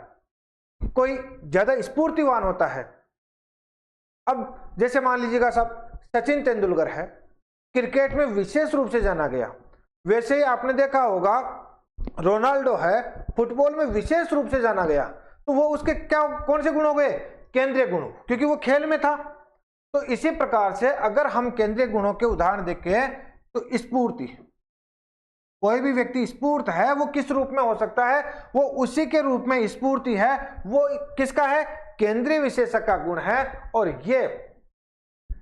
कोई ज्यादा स्फूर्तिवान होता है। अब जैसे मान लीजिएगा साहब, सचिन तेंदुलकर है, क्रिकेट में विशेष रूप से जाना गया। वैसे ही आपने देखा होगा रोनाल्डो है, फुटबॉल में विशेष रूप से जाना गया। तो वो उसके क्या, कौन से गुण हो गए? केंद्रीय गुण, क्योंकि वो खेल में था। तो इसी प्रकार से अगर हम केंद्रीय गुणों के उदाहरण देखें तो स्फूर्ति, कोई भी व्यक्ति स्फूर्त है वो किस रूप में हो सकता है? वो उसी के रूप में स्फूर्ति है। वो किसका है? केंद्रीय विशेषक का गुण है। और ये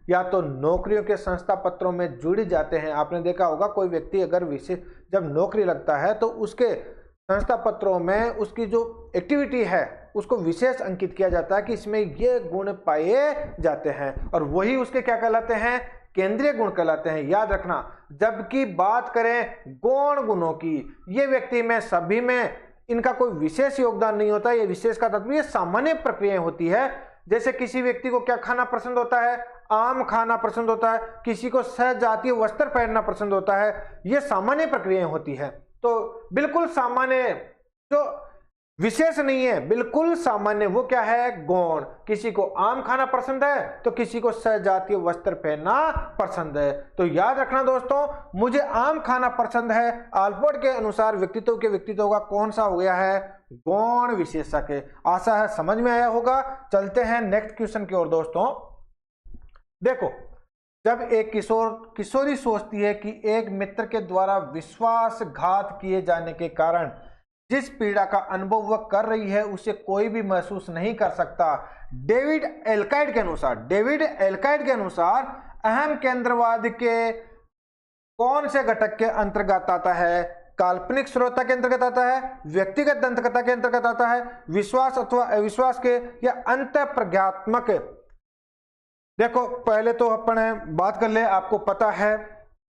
या तो नौकरियों के संस्था पत्रों में जुड़ जाते हैं। आपने देखा होगा कोई व्यक्ति अगर विशेष जब नौकरी लगता है तो उसके संस्था पत्रों में उसकी जो एक्टिविटी है उसको विशेष अंकित किया जाता है कि इसमें ये गुण पाए जाते हैं, और वही उसके क्या कहलाते हैं? केंद्रीय गुण कहलाते हैं। याद रखना, जबकि बात करें गौण गुणों की, ये व्यक्ति में सभी में इनका कोई विशेष योगदान नहीं होता। ये विशेष का तात्पर्य सामान्य प्रक्रियाएं होती है। जैसे किसी व्यक्ति को क्या खाना पसंद होता है? आम खाना पसंद होता है। किसी को सजातीय वस्त्र पहनना पसंद होता है। ये सामान्य प्रक्रियाएं होती है। तो बिल्कुल सामान्य, जो विशेष नहीं है, बिल्कुल सामान्य, वो क्या है? गौण। किसी को आम खाना पसंद है तो किसी को सजातीय वस्त्र पहनना पसंद है। तो याद रखना दोस्तों, मुझे आम खाना पसंद है, आलपोर्ट के अनुसार व्यक्तित्व का कौन सा हो गया है? गौण विशेषक है। आशा है समझ में आया होगा। चलते हैं नेक्स्ट क्वेश्चन की ओर दोस्तों। देखो, जब एक किशोरी सोचती है कि एक मित्र के द्वारा विश्वासघात किए जाने के कारण जिस पीड़ा का अनुभव वह कर रही है उसे कोई भी महसूस नहीं कर सकता। डेविड एल्काइड के अनुसार अहम केंद्रवाद के कौन से घटक के अंतर्गत आता है? काल्पनिक श्रोता के अंतर्गत आता है, व्यक्तिगत दंतकथा के अंतर्गत आता है, विश्वास अथवा अविश्वास के, या अंत प्रज्ञात्मक। देखो पहले तो अपन बात कर ले, आपको पता है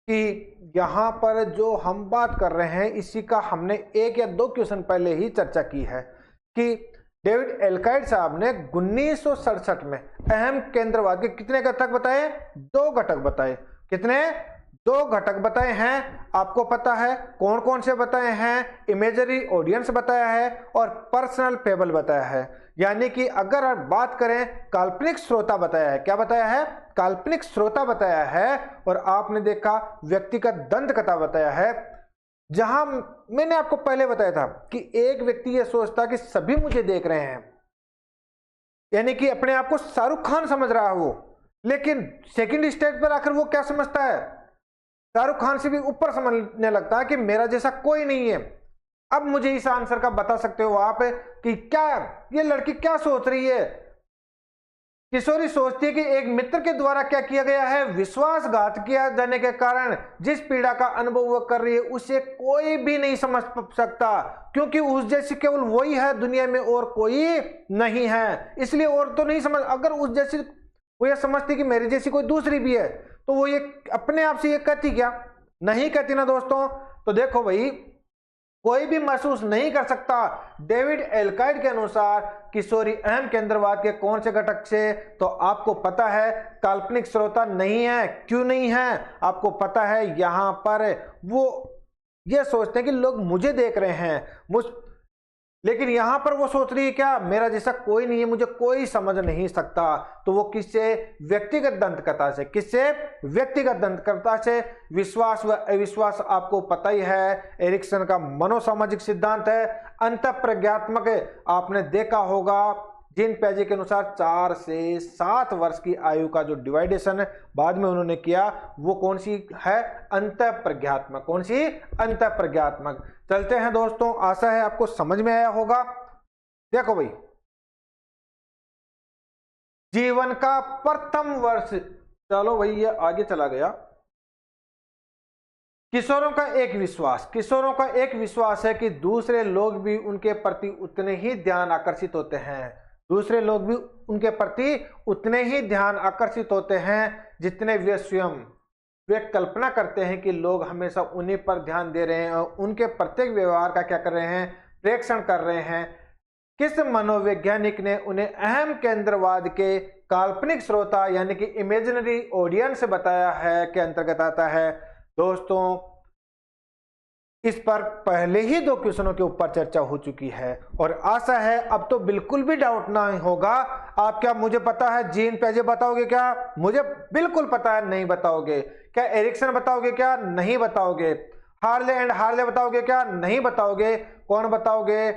कि यहां पर जो हम बात कर रहे हैं इसी का हमने 1 या 2 क्वेश्चन पहले ही चर्चा की है कि डेविड एल्काइड साहब ने 1967 में अहम केंद्रवाद के कितने घटक बताए? 2 घटक बताए। कितने? 2 घटक बताए हैं। आपको पता है कौन कौन से बताए हैं? इमेजरी ऑडियंस बताया है और पर्सनल फेबल बताया है। यानी कि अगर आप बात करें, काल्पनिक श्रोता बताया है। क्या बताया है? काल्पनिक श्रोता बताया है। और आपने देखा व्यक्तिगत दंत कथा बताया है, जहां मैंने आपको पहले बताया था कि एक व्यक्ति यह सोचता कि सभी मुझे देख रहे हैं, यानी कि अपने आप को शाहरुख खान समझ रहा है वो, लेकिन सेकंड स्टेज पर आकर वो क्या समझता है? शाहरुख खान से भी ऊपर समझने लगता है कि मेरा जैसा कोई नहीं है। अब मुझे इस आंसर का बता सकते हो आप कि क्या ये लड़की क्या सोच रही है? किशोरी सोचती है कि एक मित्र के द्वारा क्या किया गया है, विश्वासघात किया जाने के कारण जिस पीड़ा का अनुभव वह कर रही है उसे कोई भी नहीं समझ सकता, क्योंकि उस जैसी केवल वही है दुनिया में और कोई नहीं है। इसलिए और तो नहीं समझ, अगर उस जैसी वो ये समझती कि मेरी जैसी कोई दूसरी भी है तो वो ये अपने आप से ये कहती क्या? नहीं कहती ना दोस्तों। तो देखो भाई, कोई भी महसूस नहीं कर सकता। डेविड एल्काइड के अनुसार किशोरी अहम केंद्रवाद के कौन से घटक से? तो आपको पता है काल्पनिक श्रोता नहीं है। क्यों नहीं है? आपको पता है यहां पर वो ये सोचते हैं कि लोग मुझे देख रहे हैं, लेकिन यहां पर वो सोच रही है क्या? मेरा जैसा कोई नहीं है, मुझे कोई समझ नहीं सकता। तो वो किससे? व्यक्तिगत दंतकथा से। किससे? व्यक्तिगत दंतकथा से। विश्वास व अविश्वास आपको पता ही है, एरिक्सन का मनोसामाजिक सिद्धांत है। अंतःप्रज्ञात्मक आपने देखा होगा, जीन पियाजे के अनुसार 4 से 7 वर्ष की आयु का जो डिवाइडेशन बाद में उन्होंने किया वो कौन सी है? अंतःप्रज्ञात्मक। कौन सी? अंतःप्रज्ञात्मक। चलते हैं दोस्तों, आशा है आपको समझ में आया होगा। देखो भाई, जीवन का प्रथम वर्ष, चलो भाई ये आगे चला गया। किशोरों का एक विश्वास, किशोरों का एक विश्वास है कि दूसरे लोग भी उनके प्रति उतने ही ध्यान आकर्षित होते हैं। दूसरे लोग भी उनके प्रति उतने ही ध्यान आकर्षित होते हैं जितने वे स्वयं। वे कल्पना करते हैं कि लोग हमेशा उन्हीं पर ध्यान दे रहे हैं और उनके प्रत्येक व्यवहार का क्या कर रहे हैं? प्रेक्षण कर रहे हैं। किस मनोवैज्ञानिक ने उन्हें अहम केंद्रवाद के काल्पनिक श्रोता यानी कि इमेजिनरी ऑडियंस बताया है के अंतर्गत आता है? दोस्तों, इस पर पहले ही 2 क्वेश्चनों के ऊपर चर्चा हो चुकी है और आशा है अब तो बिल्कुल भी डाउट ना होगा। आप क्या मुझे पता है जीन पियाजे बताओगे क्या? मुझे बिल्कुल पता है नहीं बताओगे। क्या एरिक्सन बताओगे क्या? नहीं बताओगे। हार्ले एंड हार्ले बताओगे क्या? नहीं बताओगे। कौन बताओगे?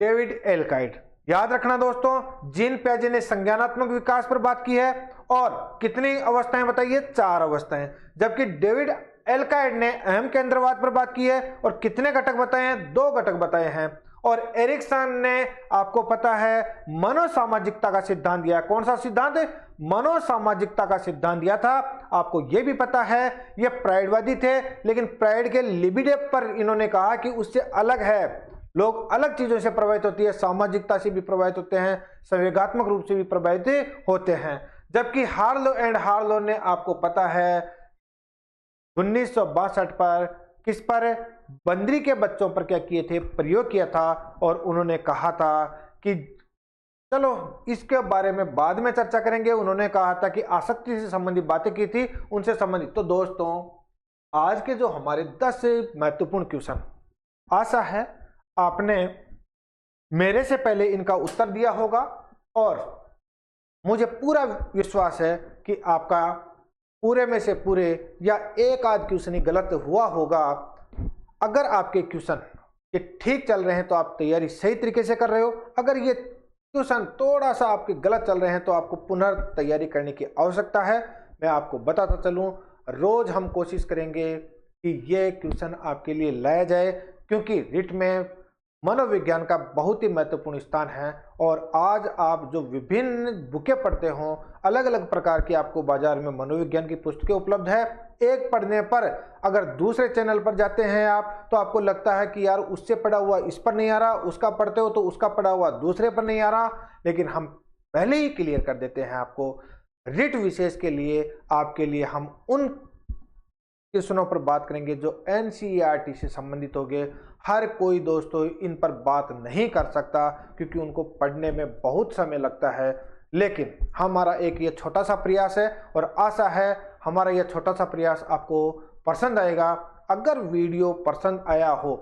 David alkyd. याद रखना दोस्तों, जीन पियाजे ने संज्ञानात्मक विकास पर बात की है और कितनी अवस्थाएं बताई है? 4 अवस्थाएं। जबकि डेविड एल्काइड ने अहम केंद्रवाद पर बात की है और कितने घटक बताए हैं? 2 घटक बताए हैं। और एरिक्सन ने आपको पता है मनोसामाजिकता का सिद्धांत दिया। कौन सा सिद्धांत? मनोसामाजिकता का सिद्धांत दिया था। आपको यह भी पता है ये प्राइडवादी थे, लेकिन प्राइड के लिबिडो पर इन्होंने कहा कि उससे अलग है। लोग अलग चीजों से प्रभावित होती है, सामाजिकता से भी प्रभावित होते हैं, संवेगात्मक रूप से भी प्रभावित होते हैं। जबकि हार्लो एंड हार्लो ने आपको पता है 1962 पर किस पर? बंदरी के बच्चों पर क्या किए थे? प्रयोग किया था। और उन्होंने कहा था कि चलो इसके बारे में बाद में चर्चा करेंगे। उन्होंने कहा था कि आसक्ति से संबंधित बातें की थी, उनसे संबंधित। तो दोस्तों, आज के जो हमारे 10 महत्वपूर्ण क्वेश्चन, आशा है आपने मेरे से पहले इनका उत्तर दिया होगा और मुझे पूरा विश्वास है कि आपका पूरे में से पूरे या एक आध क्वेश्चन ही गलत हुआ होगा। अगर आपके क्वेश्चन ये ठीक चल रहे हैं तो आप तैयारी सही तरीके से कर रहे हो। अगर ये क्वेश्चन थोड़ा सा आपके गलत चल रहे हैं तो आपको पुनः तैयारी करने की आवश्यकता है। मैं आपको बताता चलूं, रोज हम कोशिश करेंगे कि ये क्वेश्चन आपके लिए लाया जाए, क्योंकि रिट में मनोविज्ञान का बहुत ही महत्वपूर्ण स्थान है। और आज आप जो विभिन्न बुकें पढ़ते हो, अलग अलग प्रकार की आपको बाजार में मनोविज्ञान की पुस्तकें उपलब्ध है। एक पढ़ने पर अगर दूसरे चैनल पर जाते हैं आप तो आपको लगता है कि यार उससे पढ़ा हुआ इस पर नहीं आ रहा, उसका पढ़ते हो तो उसका पढ़ा हुआ दूसरे पर नहीं आ रहा। लेकिन हम पहले ही क्लियर कर देते हैं आपको, रिट विशेष के लिए आपके लिए हम उन क्वेश्चनों पर बात करेंगे जो एनसीईआरटी से संबंधित होंगे। हर कोई दोस्तों इन पर बात नहीं कर सकता क्योंकि उनको पढ़ने में बहुत समय लगता है। लेकिन हमारा एक ये छोटा सा प्रयास है और आशा है हमारा यह छोटा सा प्रयास आपको पसंद आएगा। अगर वीडियो पसंद आया हो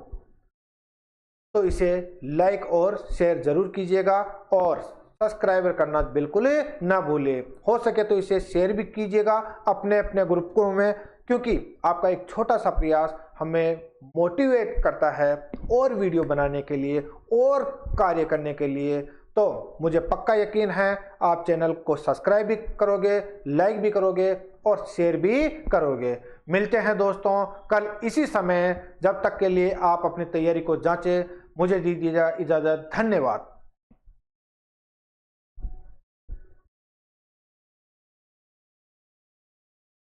तो इसे लाइक और शेयर जरूर कीजिएगा और सब्सक्राइब करना बिल्कुल ना भूलें। हो सके तो इसे शेयर भी कीजिएगा अपने अपने ग्रुपों में, क्योंकि आपका एक छोटा सा प्रयास हमें मोटिवेट करता है और वीडियो बनाने के लिए और कार्य करने के लिए। तो मुझे पक्का यकीन है आप चैनल को सब्सक्राइब भी करोगे, लाइक भी करोगे और शेयर भी करोगे। मिलते हैं दोस्तों कल इसी समय। जब तक के लिए आप अपनी तैयारी को जांचें। मुझे दीजिए इजाज़त। धन्यवाद।